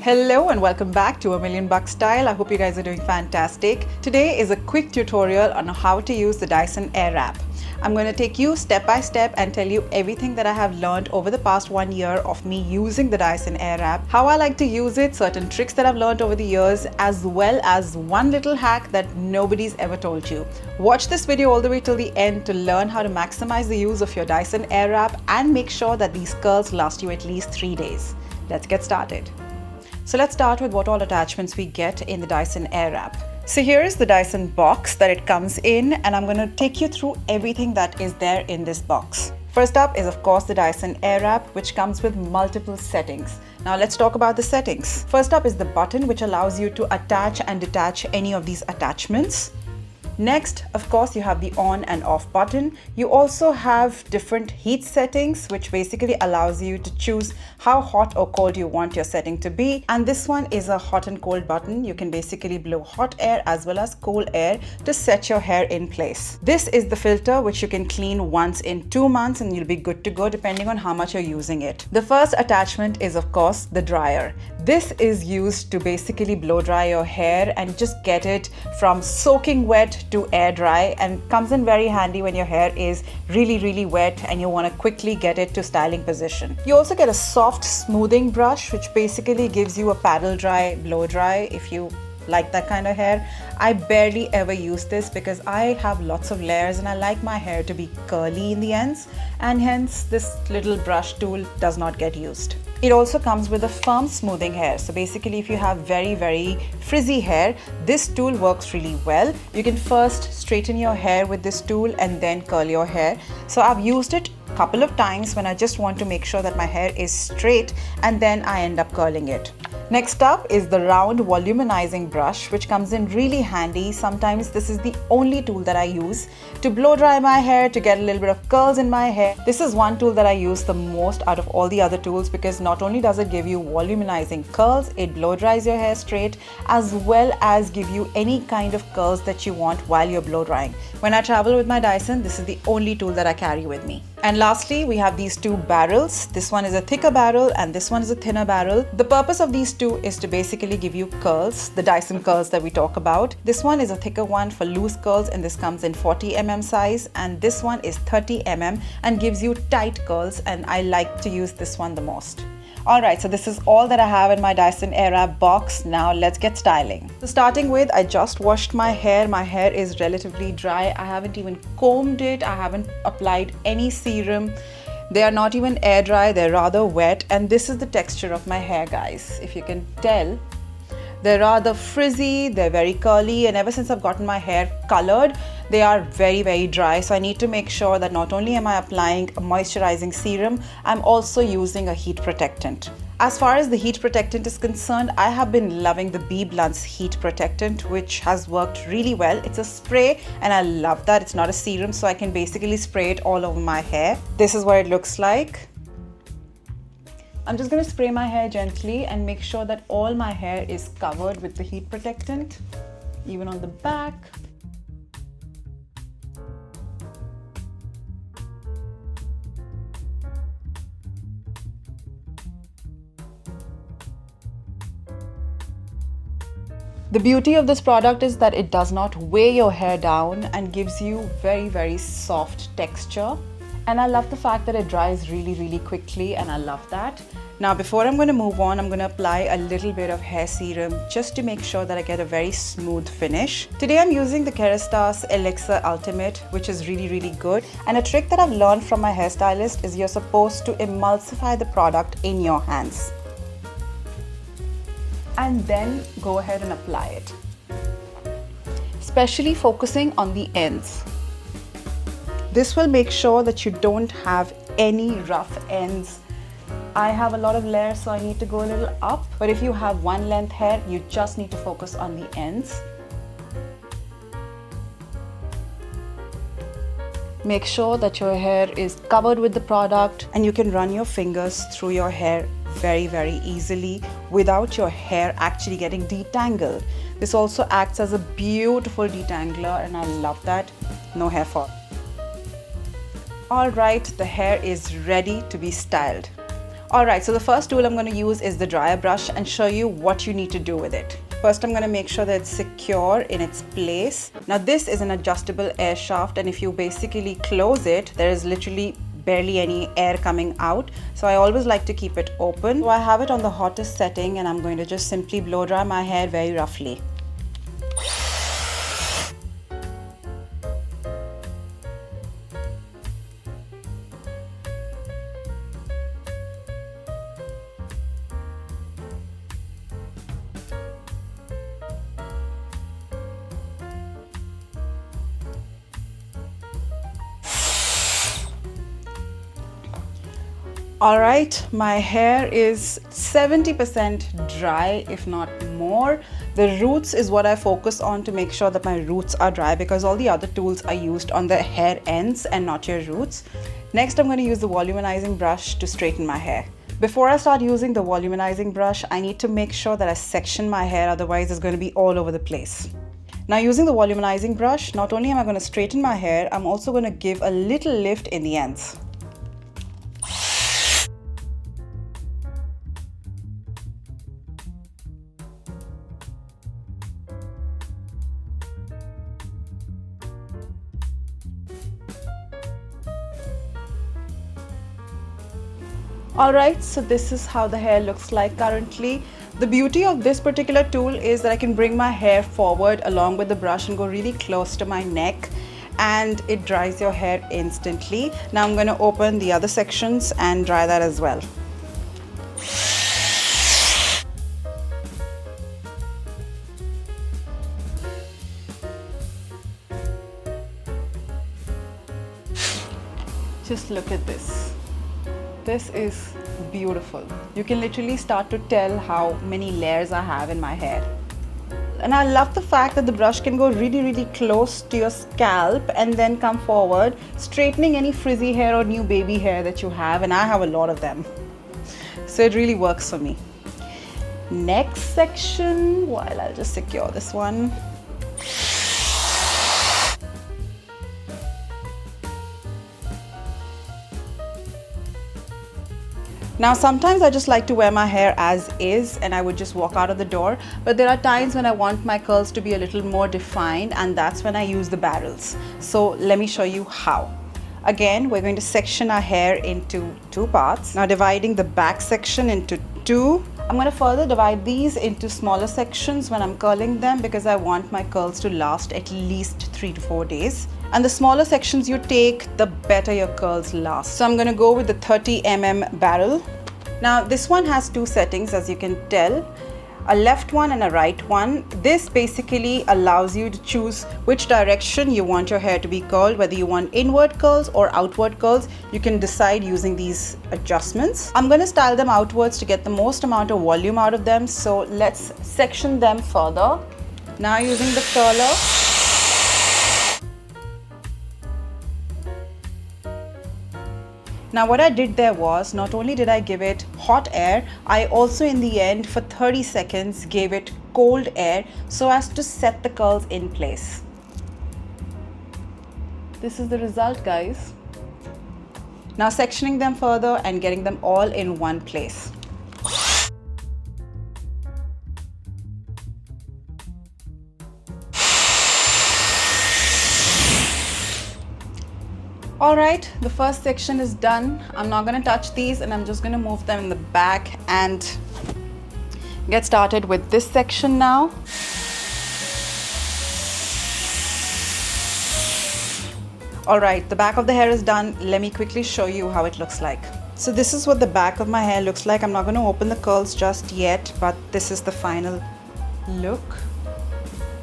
Hello and welcome back to A Million Bucks Style. I hope you guys are doing fantastic. Today is a quick tutorial on how to use the Dyson Airwrap. I'm going to take you step by step and tell you everything that I have learned over the past 1 year of me using the Dyson Airwrap, how I like to use it, certain tricks that I've learned over the years, as well as one little hack that nobody's ever told you. Watch this video all the way till the end to learn how to maximize the use of your Dyson Airwrap and make sure that these curls last you at least 3 days. Let's get started. So let's start with what all attachments we get in the Dyson Airwrap. So here is the Dyson box that it comes in, and I'm going to take you through everything that is there in this box. First up is of course the Dyson Airwrap, which comes with multiple settings. Now let's talk about the settings. First up is the button which allows you to attach and detach any of these attachments. Next, of course, you have the on and off button. You also have different heat settings, which basically allows you to choose how hot or cold you want your setting to be. And this one is a hot and cold button. You can basically blow hot air as well as cold air to set your hair in place. This is the filter which you can clean once in 2 months and you'll be good to go depending on how much you're using it. The first attachment is of course the dryer. This is used to basically blow dry your hair and just get it from soaking wet to air dry, and comes in very handy when your hair is really wet and you want to quickly get it to styling position. You also get a soft smoothing brush which basically gives you a paddle dry, blow dry if you like that kind of hair. I barely ever use this because I have lots of layers and I like my hair to be curly in the ends, and hence this little brush tool does not get used. It also comes with a firm smoothing hair. So basically if you have very frizzy hair, this tool works really well. You can first straighten your hair with this tool and then curl your hair. So I've used it a couple of times when I just want to make sure that my hair is straight, and then I end up curling it. Next up is the round voluminizing brush, which comes in really handy. Sometimes this is the only tool that I use to blow dry my hair, to get a little bit of curls in my hair. This is one tool that I use the most out of all the other tools because not only does it give you voluminizing curls, it blow dries your hair straight as well as give you any kind of curls that you want while you're blow drying. When I travel with my Dyson, this is the only tool that I carry with me. And lastly, we have these two barrels. This one is a thicker barrel and this one is a thinner barrel. The purpose of these two is to basically give you curls, the Dyson curls that we talk about. This one is a thicker one for loose curls and this comes in 40 mm size, and this one is 30 mm and gives you tight curls, and I like to use this one the most. Alright, so this is all that I have in my Dyson Airwrap box. Now let's get styling. So starting with, I just washed my hair. My hair is relatively dry. I haven't even combed it. I haven't applied any serum. They are not even air dry. They're rather wet. And this is the texture of my hair, guys. If you can tell, they're rather frizzy, they're very curly, and ever since I've gotten my hair colored, they are very dry. So I need to make sure that not only am I applying a moisturizing serum, I'm also using a heat protectant. As far as the heat protectant is concerned, I have been loving the BBlunt's heat protectant, which has worked really well. It's a spray and I love that. It's not a serum, so I can basically spray it all over my hair. This is what it looks like. I'm just going to spray my hair gently and make sure that all my hair is covered with the heat protectant, even on the back. The beauty of this product is that it does not weigh your hair down and gives you very soft texture. And I love the fact that it dries really quickly, and I love that. Now before I'm going to move on, I'm going to apply a little bit of hair serum just to make sure that I get a very smooth finish. Today I'm using the Kerastase Elixir Ultimate, which is really good. And a trick that I've learned from my hairstylist is you're supposed to emulsify the product in your hands and then go ahead and apply it, especially focusing on the ends. This will make sure that you don't have any rough ends. I have a lot of layers, so I need to go a little up, but if you have one length hair, you just need to focus on the ends. Make sure that your hair is covered with the product, and you can run your fingers through your hair very easily without your hair actually getting detangled. This also acts as a beautiful detangler, and I love that. No hair fall. Alright, the hair is ready to be styled. Alright, so the first tool I'm going to use is the dryer brush and show you what you need to do with it. First, I'm going to make sure that it's secure in its place. Now this is an adjustable air shaft, and if you basically close it, there is literally barely any air coming out. So I always like to keep it open. So I have it on the hottest setting, and I'm going to just simply blow dry my hair very roughly. Alright, my hair is 70% dry, if not more. The roots is what I focus on to make sure that my roots are dry, because all the other tools are used on the hair ends and not your roots. Next, I'm going to use the volumizing brush to straighten my hair. Before I start using the volumizing brush, I need to make sure that I section my hair, otherwise it's going to be all over the place. Now, using the volumizing brush, not only am I going to straighten my hair, I'm also going to give a little lift in the ends. Alright, so this is how the hair looks like currently. The beauty of this particular tool is that I can bring my hair forward along with the brush and go really close to my neck, and it dries your hair instantly. Now I'm going to open the other sections and dry that as well. Just look at this. This is beautiful. You can literally start to tell how many layers I have in my hair. And I love the fact that the brush can go really close to your scalp and then come forward, straightening any frizzy hair or new baby hair that you have, and I have a lot of them. So it really works for me. Next section, while I'll just secure this one. Now sometimes I just like to wear my hair as is and I would just walk out of the door, but there are times when I want my curls to be a little more defined, and that's when I use the barrels. So let me show you how. Again, we're going to section our hair into two parts. Now dividing the back section into two. I'm going to further divide these into smaller sections when I'm curling them, because I want my curls to last at least 3 to 4 days. And the smaller sections you take, the better your curls last. So I'm going to go with the 30 mm barrel. Now this one has two settings, as you can tell, a left one and a right one. This basically allows you to choose which direction you want your hair to be curled, whether you want inward curls or outward curls. You can decide using these adjustments. I'm going to style them outwards to get the most amount of volume out of them. So let's section them further. Now using the curler. Now what I did there was, not only did I give it hot air, I also in the end for 30 seconds gave it cold air so as to set the curls in place. This is the result, guys. Now sectioning them further and getting them all in one place. Alright, the first section is done. I'm not going to touch these, and I'm just going to move them in the back and get started with this section now. Alright, the back of the hair is done. Let me quickly show you how it looks like. So this is what the back of my hair looks like. I'm not going to open the curls just yet, but this is the final look.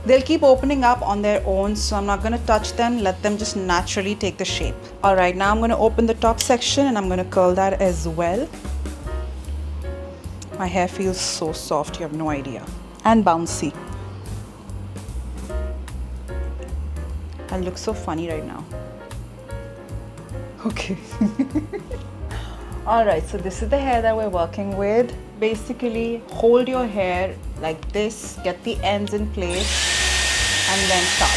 They'll keep opening up on their own, so I'm not going to touch them, let them just naturally take the shape. Alright, now I'm going to open the top section and I'm going to curl that as well. My hair feels so soft, you have no idea. And bouncy. I look so funny right now. Okay. Alright, so this is the hair that we're working with. Basically, hold your hair like this, get the ends in place, and then start.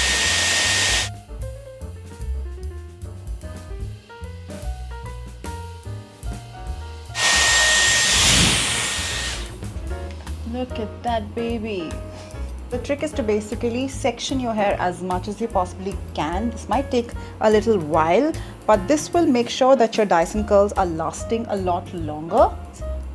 at that baby. The trick is to basically section your hair as much as you possibly can. This might take a little while, but this will make sure that your Dyson curls are lasting a lot longer.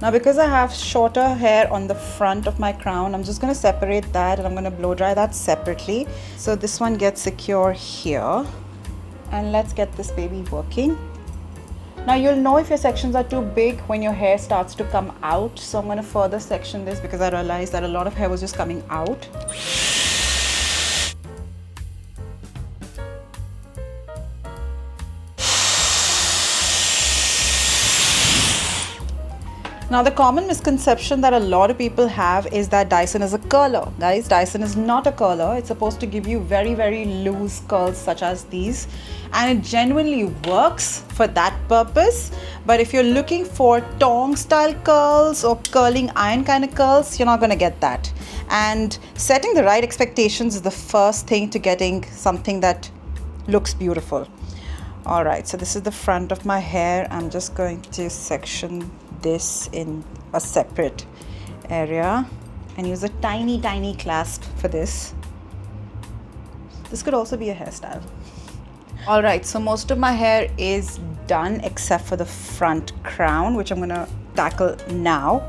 Now, because I have shorter hair on the front of my crown, I'm just going to separate that and I'm going to blow dry that separately. So this one gets secure here. And let's get this baby working. Now you'll know if your sections are too big when your hair starts to come out. So I'm going to further section this because I realized that a lot of hair was just coming out. Now the common misconception that a lot of people have is that Dyson is a curler. Guys, Dyson is not a curler. It's supposed to give you very, very loose curls such as these. And it genuinely works for that purpose. But if you're looking for tong style curls or curling iron kind of curls, you're not going to get that. And setting the right expectations is the first thing to getting something that looks beautiful. All right, so this is the front of my hair. I'm just going to section this in a separate area and use a tiny clasp for this. This could also be a hairstyle. All right, so most of my hair is done except for the front crown, which I'm gonna tackle now.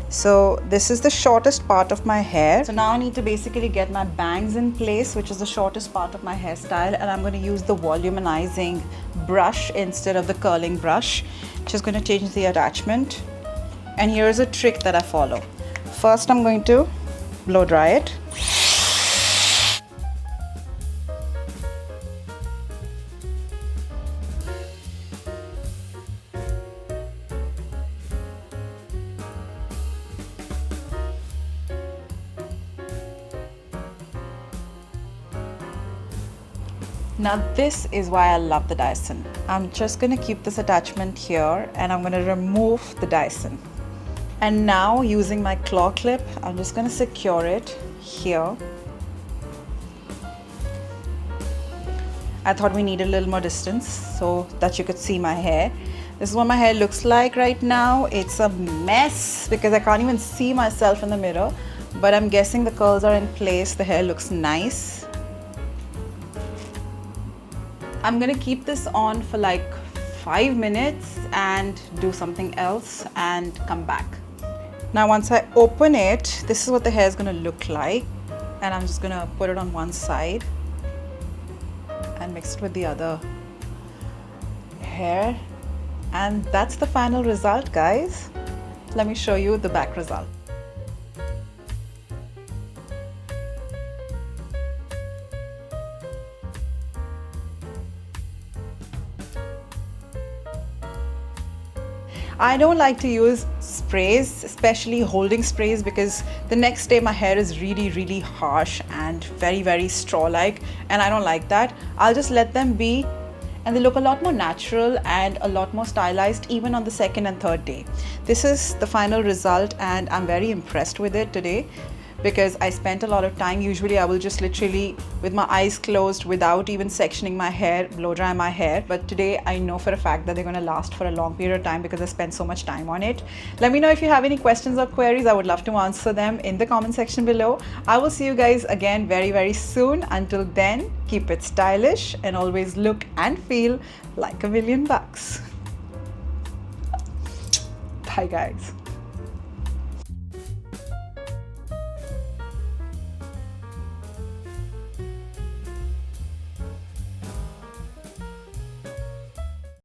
So this is the shortest part of my hair. So now I need to basically get my bangs in place, which is the shortest part of my hairstyle, and I'm going to use the volumizing brush instead of the curling brush, which is going to change the attachment. And here's a trick that I follow. First, I'm going to blow dry it. Now this is why I love the Dyson. I'm just going to keep this attachment here and I'm going to remove the Dyson. And now using my claw clip, I'm just going to secure it here. I thought we needed a little more distance so that you could see my hair. This is what my hair looks like right now. It's a mess because I can't even see myself in the mirror, but I'm guessing the curls are in place. The hair looks nice. I'm gonna keep this on for like 5 minutes and do something else and come back. Now once I open it, this is what the hair is gonna look like, and I'm just gonna put it on one side and mix it with the other hair, and that's the final result, guys. Let me show you the back result. I don't like to use sprays, especially holding sprays, because the next day my hair is really harsh and very straw-like, and I don't like that. I'll just let them be, and they look a lot more natural and a lot more stylized even on the second and third day. This is the final result and I'm very impressed with it today because I spent a lot of time. Usually I will just literally, with my eyes closed, without even sectioning my hair, blow dry my hair. But today I know for a fact that they're going to last for a long period of time because I spent so much time on it. Let me know if you have any questions or queries. I would love to answer them in the comment section below. I will see you guys again very soon. Until then, keep it stylish and always look and feel like $1,000,000. Bye guys.